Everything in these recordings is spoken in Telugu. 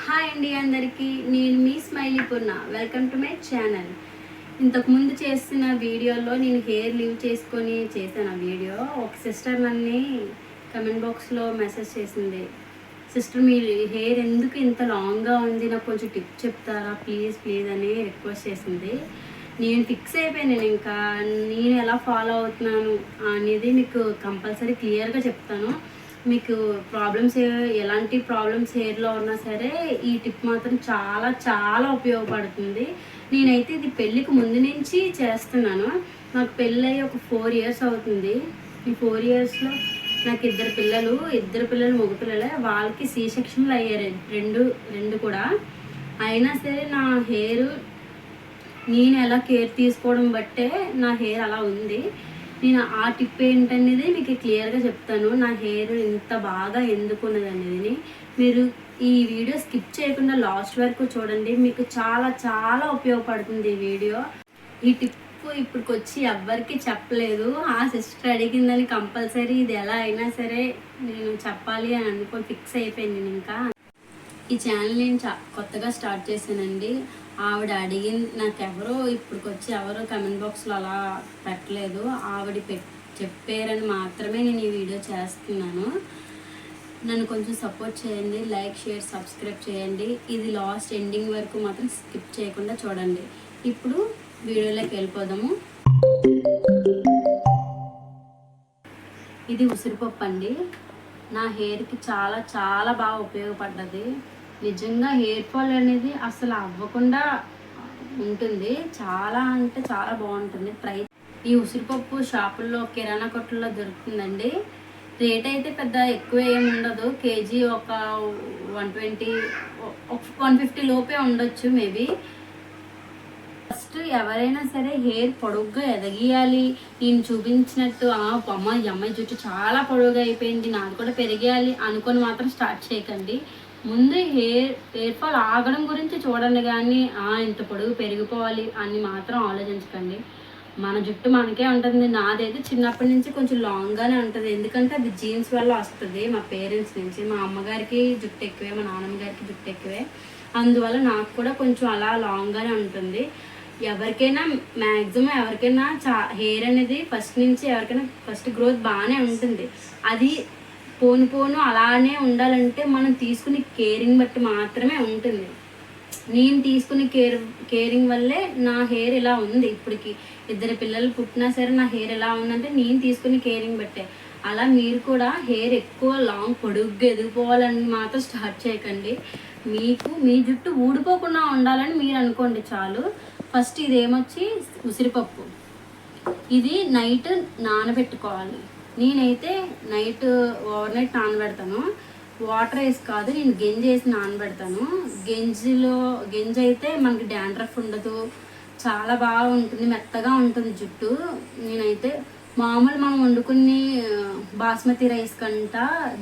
హాయ్ అండి అందరికీ, నేను మీ Smiley Purna. Welcome to my channel. ఇంతకుముందు చేసిన వీడియోలో నేను హెయిర్ లీవ్ చేసుకొని చేశాను ఆ వీడియో. ఒక సిస్టర్ నన్ను కమెంట్ బాక్స్లో మెసేజ్ చేసింది, సిస్టర్ మీ హెయిర్ ఎందుకు ఇంత లాంగ్గా ఉంది, నాకు కొంచెం టిప్ చెప్తారా ప్లీజ్ ప్లీజ్ అని రిక్వెస్ట్ చేసింది. నేను ఫిక్స్ అయిపోయాను, ఇంకా నేను ఎలా ఫాలో అవుతున్నాను అనేది మీకు కంపల్సరీ క్లియర్గా చెప్తాను. మీకు ప్రాబ్లమ్స్ ఎలాంటి ప్రాబ్లమ్స్ హెయిర్లో ఉన్నా సరే ఈ టిప్ మాత్రం చాలా చాలా ఉపయోగపడుతుంది. నేనైతే ఇది పెళ్ళికి ముందు నుంచి చేస్తున్నాను. నాకు పెళ్ళి ఒక 4 years అవుతుంది. ఈ 4 yearsలో నాకు ఇద్దరు పిల్లలు మగపిల్లలే. వాళ్ళకి సి సెక్షన్లు అయ్యారు రెండు కూడా. అయినా సరే నా హెయిర్ నేను ఎలా కేర్ తీసుకోవడం బట్టే నా హెయిర్ అలా ఉంది. నేను ఆ టిప్ ఏంటనేది మీకు క్లియర్గా చెప్తాను. నా హెయిర్ ఇంత బాగా ఎందుకు ఉన్నది అనేది మీరు ఈ వీడియో స్కిప్ చేయకుండా లాస్ట్ వరకు చూడండి. మీకు చాలా చాలా ఉపయోగపడుతుంది ఈ వీడియో. ఈ టిప్ ఇప్పటికొచ్చి ఎవ్వరికి చెప్పలేదు. ఆ సిస్టర్ అడిగిందని కంపల్సరీ ఇది ఎలా అయినా సరే నేను చెప్పాలి అని అనుకొని ఫిక్స్ అయిపోయింది. నేను ఇంకా ఈ ఛానల్ నేను కొత్తగా స్టార్ట్ చేశానండి. ఆవిడ అడిగింది, నాకెవరో ఇప్పటికొచ్చి ఎవరో కమెంట్ బాక్స్లో అలా పెట్టలేదు, ఆవిడ చెప్పారని మాత్రమే నేను ఈ వీడియో చేస్తున్నాను. నన్ను కొంచెం సపోర్ట్ చేయండి, లైక్ షేర్ సబ్స్క్రైబ్ చేయండి. ఇది లాస్ట్ ఎండింగ్ వరకు మాత్రం స్కిప్ చేయకుండా చూడండి. ఇప్పుడు వీడియోలోకి వెళ్ళిపోదాము. ఇది ఉసిరిపప్పు అండి. నా హెయిర్కి చాలా చాలా బాగా ఉపయోగపడ్డది. నిజంగా హెయిర్ ఫాల్ అనేది అసలు అవ్వకుండా ఉంటుంది. చాలా అంటే చాలా బాగుంటుంది. ఈ ఉసిరిపప్పు షాపుల్లో కిరాణా కొట్టుల్లో దొరుకుతుందండి. రేట్ అయితే పెద్ద ఎక్కువ ఏమి ఉండదు. కేజీ ఒక 120 150 లోపే ఉండొచ్చు మేబీ. ఫస్ట్ ఎవరైనా సరే హెయిర్ పొడుగ్గా ఎదగియాలి, నేను చూపించినట్టు అమ్మాయి జుట్టు చాలా పొడుగ్గా అయిపోయింది నాది కూడా పెరిగేయాలి అనుకొని మాత్రం స్టార్ట్ చేయకండి. ముందు హెయిర్ ఫాల్ ఆగడం గురించి చూడండి, కానీ ఇంత పొడుగు పెరిగిపోవాలి అని మాత్రం ఆలోచించకండి. మన జుట్టు మనకే ఉంటుంది. నాదైతే చిన్నప్పటి నుంచి కొంచెం లాంగ్గానే ఉంటుంది, ఎందుకంటే అది జీన్స్ వల్ల వస్తుంది. మా పేరెంట్స్ నుంచి, మా అమ్మగారికి జుట్టు ఎక్కువే, మా నాన్నమ్మ గారికి జుట్టు ఎక్కువే, అందువల్ల నాకు కూడా కొంచెం అలా లాంగ్గానే ఉంటుంది. ఎవరికైనా మ్యాక్సిమం ఎవరికైనా హెయిర్ అనేది ఫస్ట్ గ్రోత్ బాగానే ఉంటుంది. అది పోను అలానే ఉండాలంటే మనం తీసుకునే కేరింగ్ బట్టి మాత్రమే ఉంటుంది. నేను తీసుకునే కేరింగ్ వల్లే నా హెయిర్ ఇలా ఉంది. ఇప్పటికి 2 పిల్లలు పుట్టినా సరే నా హెయిర్ ఎలా ఉందంటే నేను తీసుకునే కేరింగ్ బట్టే. అలా మీరు కూడా హెయిర్ ఎక్కువ లాంగ్ పొడుగ్గా ఎదిగిపోవాలని మాత్రం స్టార్ట్ చేయకండి. మీకు మీ జుట్టు ఊడిపోకుండా ఉండాలని మీరు అనుకోండి చాలు. ఫస్ట్ ఇదేమొచ్చి ఉసిరిపప్పు. ఇది నైట్ నానబెట్టుకోవాలి. నేనైతే ఓవర్ నైట్ నానబెడతాను. వాటర్ వేసి కాదు, నేను గంజి వేసి నానబెడతాను. గంజి అయితే మనకి డాండ్రఫ్ ఉండదు, చాలా బాగా ఉంటుంది, మెత్తగా ఉంటుంది జుట్టు. నేనైతే మామూలు మనం వండుకుని బాస్మతి రైస్ కంట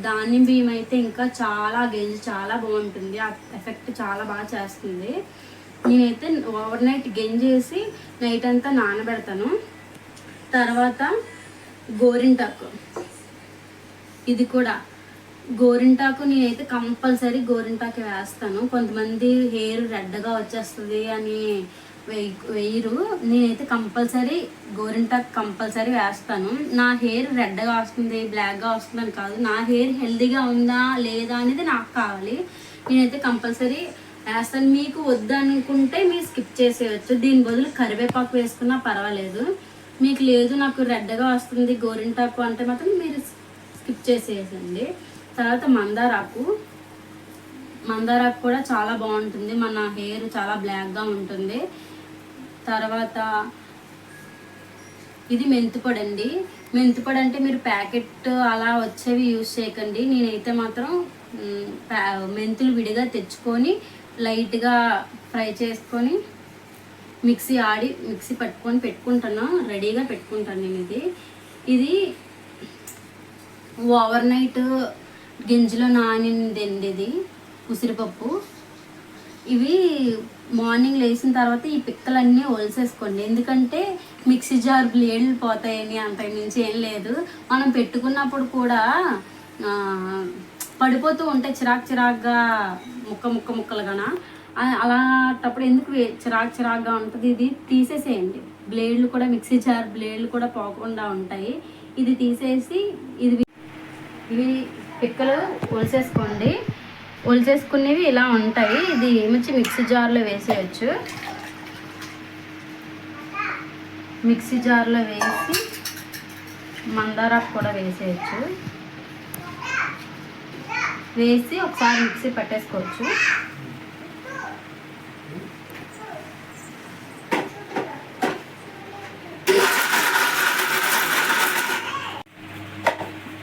ధాన్యం బియ్యం అయితే ఇంకా చాలా గంజి చాలా బాగుంటుంది, ఆ ఎఫెక్ట్ చాలా బాగా చేస్తుంది. నేనైతే ఓవర్ నైట్ గంజి వేసి నైట్ అంతా నానబెడతాను. తర్వాత గోరింటాకు, ఇది కూడా గోరింటాకు నేనైతే కంపల్సరీ గోరింటాకు వేస్తాను. కొంతమంది హెయిర్ రెడ్గా వచ్చేస్తుంది అని వేయరు, నేనైతే కంపల్సరీ గోరింటాకు కంపల్సరీ వేస్తాను. నా హెయిర్ రెడ్గా వస్తుంది బ్లాక్గా వస్తుంది అని కాదు, నా హెయిర్ హెల్దీగా ఉందా లేదా అనేది నాకు కావాలి. నేనైతే కంపల్సరీ వేస్తాను. మీకు వద్దనుకుంటే మీరు స్కిప్ చేసేయచ్చు. దీని బదులు కరివేపాకు వేసుకున్నా పర్వాలేదు. మీకు లేదు నాకు రెడ్గా వస్తుంది గోరింటాకు అంటే మాత్రం మీరు స్కిప్ చేసేయండి. తర్వాత మందారాకు కూడా చాలా బాగుంటుంది, మన హెయిర్ చాలా బ్లాక్గా ఉంటుంది. తర్వాత ఇది మెంతిపొడి అండి. మెంతిపొడి అంటే మీరు ప్యాకెట్ అలా వచ్చేవి యూజ్ చేయకండి. నేనైతే మాత్రం మెంతులు విడిగా తెచ్చుకొని లైట్గా ఫ్రై చేసుకొని మిక్సీ పెట్టుకుంటాను, రెడీగా పెట్టుకుంటాను నేను. ఇది ఓవర్ నైట్ గింజలో నానిందండి ఇది ఉసిరిపప్పు. ఇవి మార్నింగ్ లేచిన తర్వాత ఈ పిక్కలన్నీ ఒలిసేసుకోండి, ఎందుకంటే మిక్సీ జార్ బ్లేడ్లు పోతాయని, అంతకుమించి ఏం లేదు. మనం పెట్టుకున్నప్పుడు కూడా పడిపోతూ ఉంటాయి చిరాకుగా ముక్కలుగానా. అలాంటప్పుడు ఎందుకు చిరాకుగా ఉంటుంది. ఇది తీసేసేయండి. బ్లేడ్లు కూడా మిక్సీ జార్ బ్లేడ్లు కూడా పోకుండా ఉంటాయి. ఇది తీసేసి ఇవి పిక్కలు ఒలిసేసుకోండి. ఒలిసేసుకునేవి ఇలా ఉంటాయి. ఇది ఏమొచ్చి మిక్సీ జార్లో వేసేయచ్చు. మిక్సీ జార్లో వేసి మందారాకు కూడా వేసేయచ్చు. వేసి ఒకసారి మిక్సీ పట్టేసుకోవచ్చు.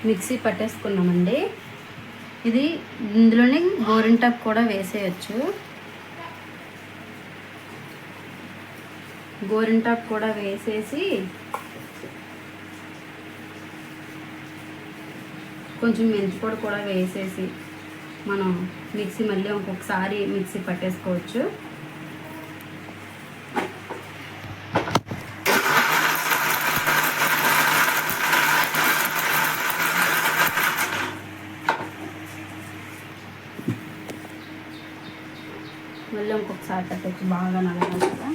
మిక్సీ పట్టేసుకున్నామండి. ఇది ఇందులోనే గోరింటాకు కూడా వేసేయచ్చు. గోరింటాకు కూడా వేసేసి కొంచెం మెంతిపొడి కూడా వేసేసి మనం మళ్ళీ ఇంకొకసారి మిక్సీ పట్టేసుకోవచ్చు. మళ్ళీ ఇంకొకసారి పట్టచ్చు. బాగా నలగాలి కదా.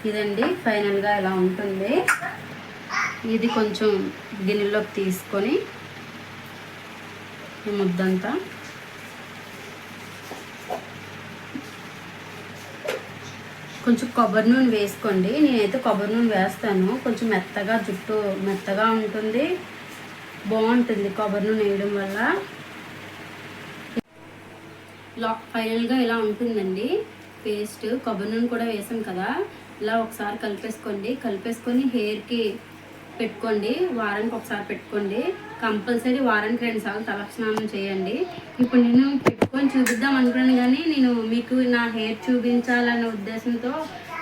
ఇదండి ఫైనల్గా ఇలా ఉంటుంది. ఇది కొంచెం గిన్నెలోకి తీసుకొని ఈ ముద్దంతా కొంచెం కొబ్బరి నూనె వేసుకోండి. నేనైతే కొబ్బరి నూనె వేస్తాను. కొంచెం జుట్టు మెత్తగా ఉంటుంది, బాగుంటుంది కొబ్బరి నూనె వేయడం వల్ల. ఫైనల్గా ఇలా ఉంటుందండి పేస్ట్. కొబ్బరి నూనె కూడా వేసాం కదా. ఇలా ఒకసారి కలిపేసుకొని హెయిర్కి పెట్టుకోండి. వారానికి ఒకసారి పెట్టుకోండి. కంపల్సరీ వారానికి 2 సార్లు తలస్నానం చేయండి. ఇప్పుడు నేను పెట్టుకొని చూపిద్దాం అనుకున్నాను, కానీ నేను మీకు నా హెయిర్ చూపించాలనే ఉద్దేశంతో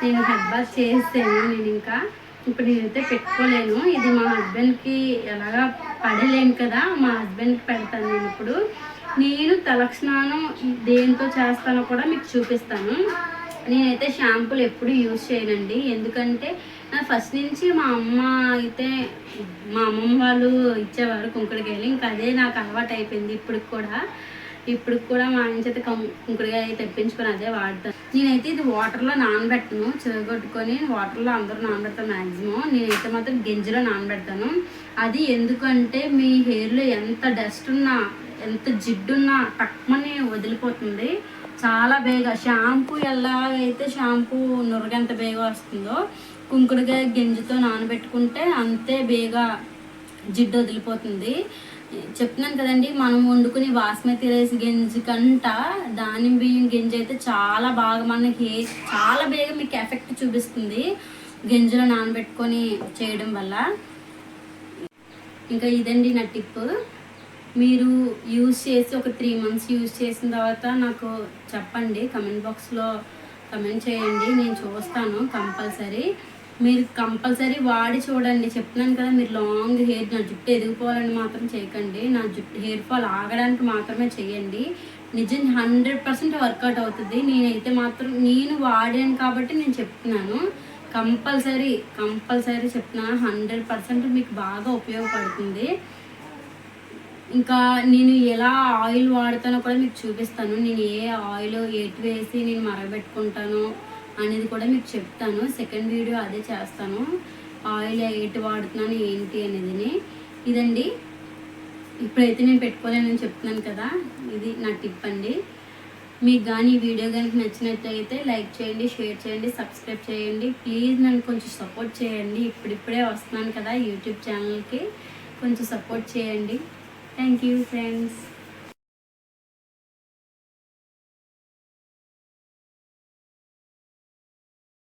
నేను హెడ్ బాత్ చేస్తాను. ఇప్పుడు నేనైతే పెట్టుకోలేను. ఇది మా హస్బెండ్కి ఎలాగా పడలేను కదా, మా హస్బెండ్కి పెడతాను. నేను తలస్నానం దేంతో చేస్తానో కూడా మీకు చూపిస్తాను. నేనైతే షాంపూలు ఎప్పుడు యూజ్ చేయనండి. ఎందుకంటే నా ఫస్ట్ నుంచి మా అమ్మమ్మ వాళ్ళు ఇచ్చేవారు కుంకుడుకాయలు. ఇంకా అదే నాకు అలవాటు అయిపోయింది. ఇప్పుడు కూడా మా ఆయన చేత కుంకుడుకాయ తెప్పించుకొని అదే వాడతాను. నేనైతే ఇది వాటర్లో నానబెట్టను. చెరగొట్టుకొని వాటర్లో అందరూ నానబెడతాను మ్యాక్సిమం. నేనైతే మాత్రం గింజలో నానబెడతాను. అది ఎందుకంటే మీ హెయిర్లో ఎంత డస్ట్ ఉన్నా ఎంత జిడ్డున్నా టక్మని వదిలిపోతుంది చాలా బేగా. షాంపూ ఎలాగైతే షాంపూ నురగంత బేగా వస్తుందో కుంకుడుకాయ గింజతో నానబెట్టుకుంటే అంతే బేగా జిడ్డు వదిలిపోతుంది. చెప్తున్నాను కదండి, మనం వండుకుని బాస్మతి రైస్ గింజ కంట దానిమ్మ బియ్యం గింజ అయితే చాలా బాగా మనకి చాలా బేగా మీకు ఎఫెక్ట్ చూపిస్తుంది గింజలో నానబెట్టుకొని చేయడం వల్ల. ఇంకా ఇదండి నా టిప్. మీరు యూజ్ చేసి ఒక 3 months యూజ్ చేసిన తర్వాత నాకు చెప్పండి. కమెంట్ బాక్స్లో కమెంట్ చేయండి, నేను చూస్తాను. మీరు కంపల్సరీ వాడి చూడండి. చెప్తున్నాను కదా, మీరు లాంగ్ హెయిర్ నా జుట్టు ఎదిగిపోవాలని మాత్రం చేయకండి. నా జుట్టు హెయిర్ ఫాల్ ఆగడానికి మాత్రమే చేయండి. నిజం 100% వర్కౌట్ అవుతుంది. నేనైతే మాత్రం నేను వాడాను కాబట్టి నేను చెప్తున్నాను. కంపల్సరీ చెప్తున్నాను. 100% మీకు బాగా ఉపయోగపడుతుంది. ఇంకా నేను ఎలా ఆయిల్ వాడతానో కూడా మీకు చూపిస్తాను. నేను ఏ ఆయిల్ ఎటు వేసి నేను మరగబెట్టుకుంటాను అనేది కూడా మీకు చెప్తాను. సెకండ్ వీడియో అదే చేస్తాను. ఆయిల్ ఎటు వాడుతున్నాను ఏంటి అనేది. ఇదండి, ఇప్పుడైతే నేను పెట్టుకోలేనని చెప్తున్నాను కదా, ఇది నా టిప్ అండి. మీకు కానీ ఈ వీడియో కనుక నచ్చినట్లయితే లైక్ చేయండి, షేర్ చేయండి, సబ్స్క్రైబ్ చేయండి. ప్లీజ్ నన్ను కొంచెం సపోర్ట్ చేయండి. ఇప్పుడిప్పుడే వస్తున్నాను కదా యూట్యూబ్ ఛానల్కి, కొంచెం సపోర్ట్ చేయండి. Thank you, friends.